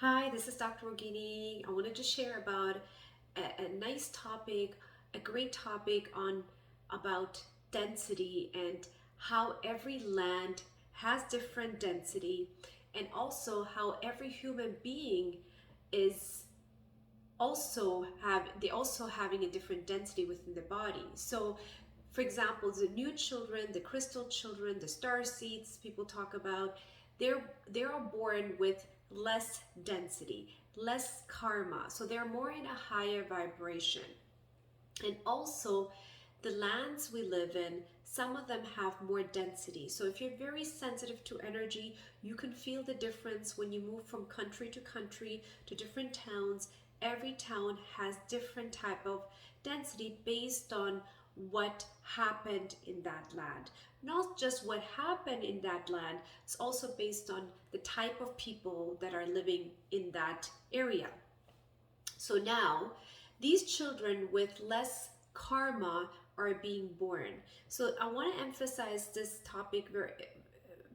Hi, this is Dr. Rogini. I wanted to share about a nice topic, a great topic on about density and how every land has different density, and also how every human being is also having a different density within the body. So for example, the new children, the crystal children, the star seeds people talk about, they are born with less density, less karma, so they're more in a higher vibration. And also the lands we live in, some of them have more density. So if you're very sensitive to energy, you can feel the difference when you move from country to country to different towns. Every town has different type of density based on what happened in that land. Not just what happened in that land, it's also based on the type of people that are living in that area. So now, these children with less karma are being born. So I want to emphasize this topic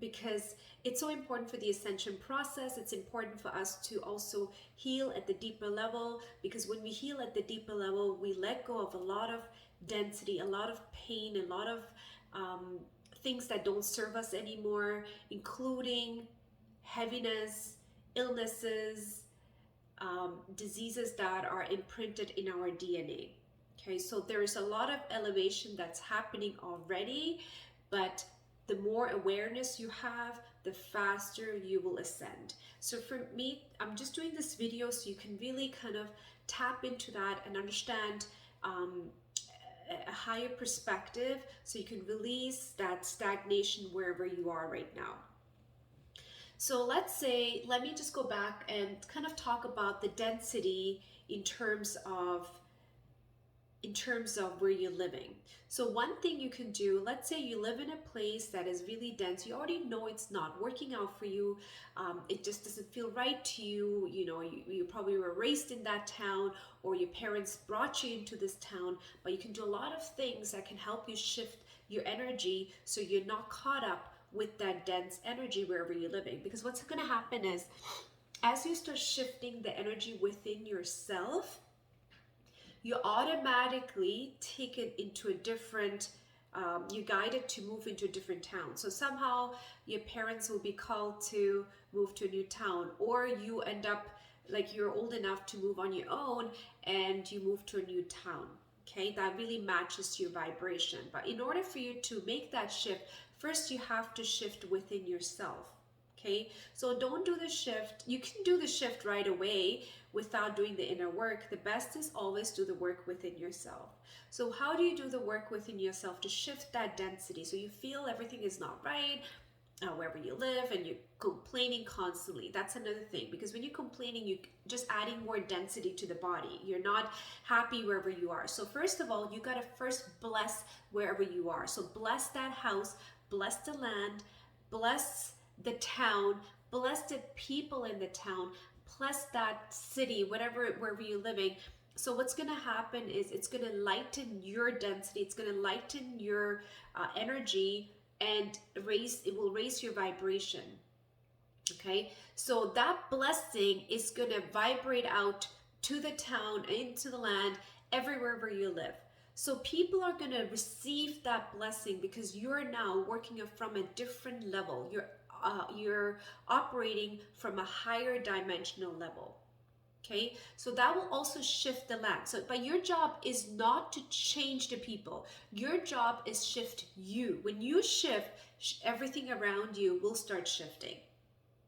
because it's so important for the ascension process. It's important for us to also heal at the deeper level, because when we heal at the deeper level, we let go of a lot of density, a lot of pain, a lot of things that don't serve us anymore, including heaviness, illnesses, diseases that are imprinted in our DNA. Okay, so there is a lot of elevation that's happening already, but the more awareness you have, the faster you will ascend. So for me, I'm just doing this video so you can really kind of tap into that and understand a higher perspective, so you can release that stagnation wherever you are right now. So let me just go back and kind of talk about the density in terms of where you're living. So one thing you can do, let's say you live in a place that is really dense. You already know it's not working out for you. It just doesn't feel right to you. You know, you probably were raised in that town, or your parents brought you into this town, but you can do a lot of things that can help you shift your energy so you're not caught up with that dense energy wherever you're living. Because what's going to happen is, as you start shifting the energy within yourself, you automatically take it into a different, you're guided to move into a different town. So somehow your parents will be called to move to a new town, or you end up like you're old enough to move on your own and you move to a new town. Okay, that really matches your vibration. But in order for you to make that shift, first you have to shift within yourself. Okay, so don't do the shift. You can do the shift right away without doing the inner work. The best is always do the work within yourself. So how do you do the work within yourself to shift that density? So you feel everything is not right wherever you live, and you're complaining constantly. That's another thing, because when you're complaining, you're just adding more density to the body. You're not happy wherever you are. So first of all, you got to first bless wherever you are. So bless that house, bless the land, bless the town, bless the people in the town, bless that city, wherever you're living. So what's going to happen is it's going to lighten your density, it's going to lighten your energy, and it will raise your vibration. Okay, so that blessing is going to vibrate out to the town, into the land, everywhere where you live. So people are going to receive that blessing because you're now working from a different level. You're operating from a higher dimensional level. Okay, so that will also shift the land. So, but your job is not to change the people. Your job is shift you. When you shift, everything around you will start shifting.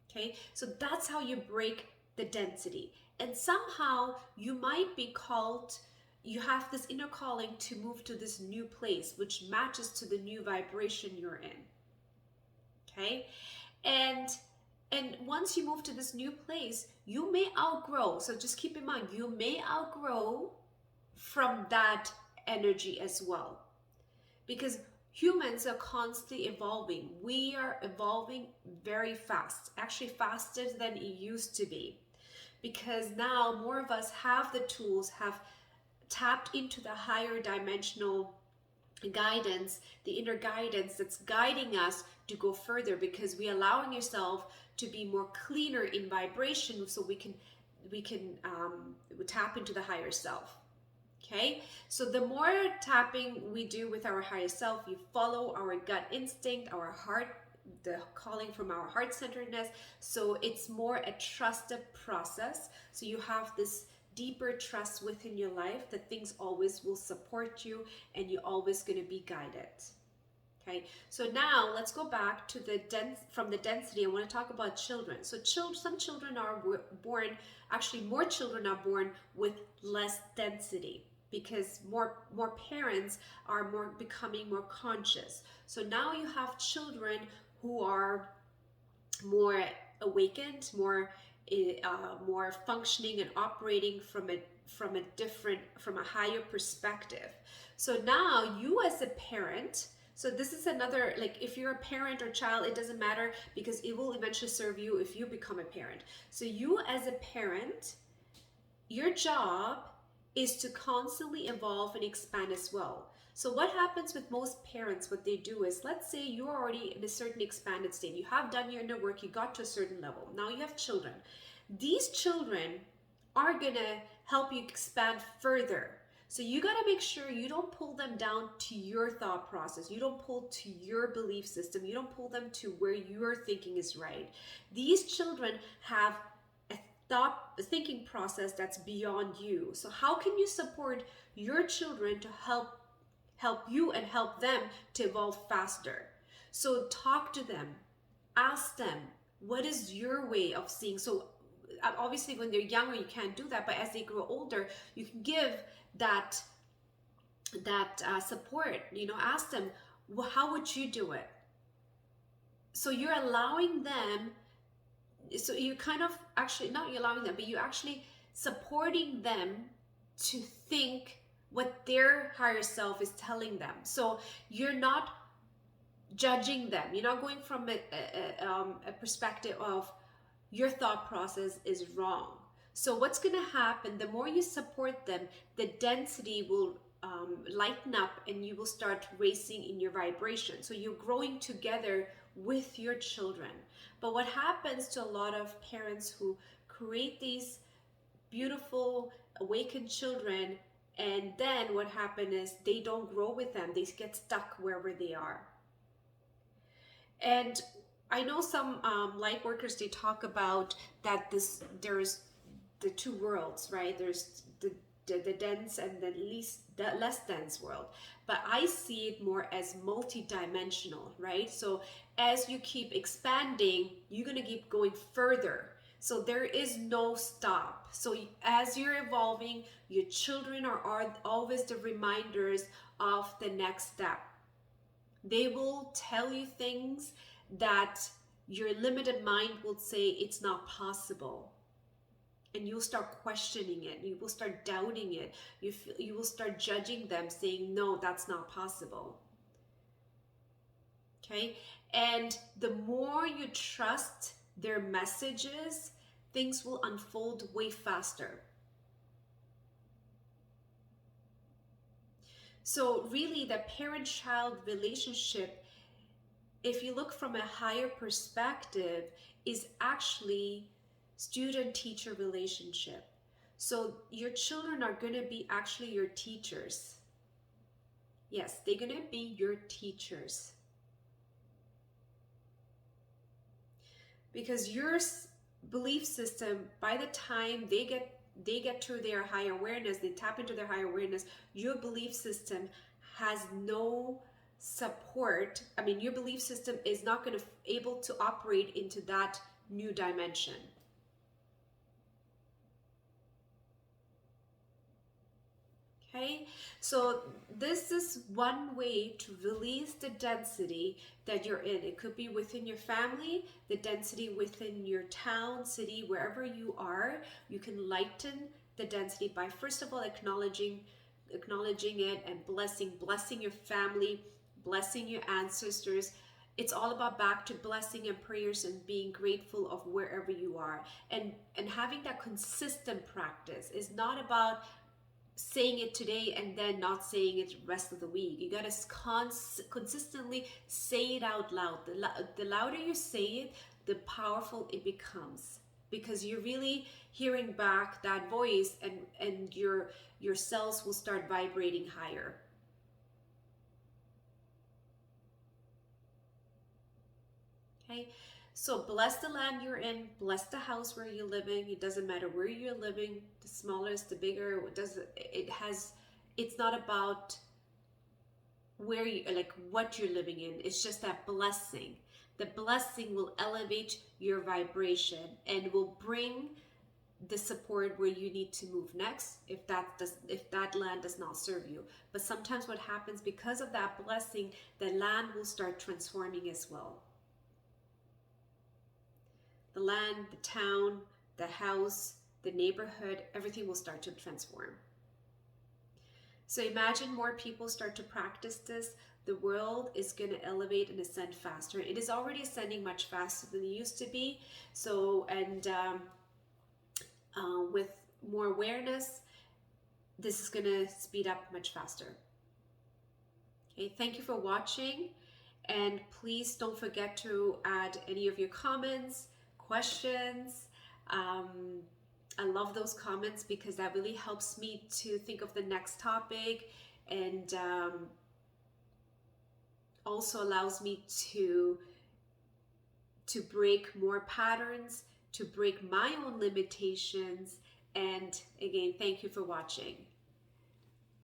Okay, so that's how you break the density. And somehow you might be called, you have this inner calling to move to this new place, which matches to the new vibration you're in. Okay, and once you move to this new place, you may outgrow. So just keep in mind, you may outgrow from that energy as well, because humans are constantly evolving. We are evolving very fast, actually faster than it used to be, because now more of us have the tools, have tapped into the higher dimensional guidance, the inner guidance that's guiding us to go further, because we allowing yourself to be more cleaner in vibration, so we can tap into the higher self. Okay, so the more tapping we do with our higher self, you follow our gut instinct, our heart, the calling from our heart centeredness. So it's more a trusted process. So you have this deeper trust within your life that things always will support you and you're always going to be guided. Okay, so now let's go back to from the density. I want to talk about children. So some children are born, actually more children are born with less density because more parents are more becoming more conscious. So now you have children who are more awakened, more functioning and operating from a higher perspective. So now you as a parent, so this is another, like if you're a parent or child, it doesn't matter because it will eventually serve you if you become a parent. So you as a parent, your job is to constantly evolve and expand as well. So what happens with most parents, what they do is, let's say you're already in a certain expanded state. You have done your inner work, you got to a certain level. Now you have children. These children are gonna help you expand further. So you gotta make sure you don't pull them down to your thought process. You don't pull to your belief system. You don't pull them to where your thinking is right. These children have a thinking process that's beyond you. So how can you support your children to help you and help them to evolve faster? So talk to them, ask them, what is your way of seeing? So obviously when they're younger you can't do that, but as they grow older you can give that support. Ask them, well, how would you do it? So you're allowing them, so you kind of actually not you allowing them, but you actually supporting them to think what their higher self is telling them. So you're not judging them. You're not going from a perspective of your thought process is wrong. So what's going to happen, the more you support them, the density will lighten up and you will start racing in your vibration. So you're growing together with your children. But what happens to a lot of parents who create these beautiful awakened children, and then what happens is they don't grow with them. They get stuck wherever they are. And I know some light workers, they talk about that there's the two worlds, right? There's the dense and the less dense world. But I see it more as multi-dimensional, right? So as you keep expanding, you're going to keep going further. So there is no stop. So as you're evolving, your children are always the reminders of the next step. They will tell you things that your limited mind will say it's not possible. And you'll start questioning it. You will start doubting it. You will start judging them, saying, no, that's not possible. Okay? And the more you trust their messages, things will unfold way faster. So really, the parent-child relationship, if you look from a higher perspective, is actually student-teacher relationship. So your children are going to be actually your teachers. Yes, they're going to be your teachers. Because your belief system, by the time they get to their higher awareness, they tap into their higher awareness, your belief system has no support. I mean, your belief system is not going to able to operate into that new dimension. Okay, so this is one way to release the density that you're in. It could be within your family, the density within your town, city, wherever you are. You can lighten the density by, first of all, acknowledging it and blessing your family, blessing your ancestors. It's all about back to blessing and prayers and being grateful of wherever you are, and having that consistent practice. Is not about saying it today and then not saying it the rest of the week. You gotta consistently say it out loud. The louder you say it, the powerful it becomes, because you're really hearing back that voice, and your cells will start vibrating higher. Okay, so bless the land you're in, bless the house where you're living. It doesn't matter where you're living, the smallest, the bigger, it's not about where you, like, what you're living in. It's just that blessing. The blessing will elevate your vibration and will bring the support where you need to move next, if that land does not serve you. But sometimes what happens, because of that blessing, the land will start transforming as well. The land, the town, the house, the neighborhood, everything will start to transform. So imagine more people start to practice this, the world is going to elevate and ascend faster. It is already ascending much faster than it used to be. So, and with more awareness, this is going to speed up much faster. Okay, thank you for watching, and please don't forget to add any of your comments, questions. I love those comments because that really helps me to think of the next topic, and also allows me to break more patterns, to break my own limitations. And again, thank you for watching.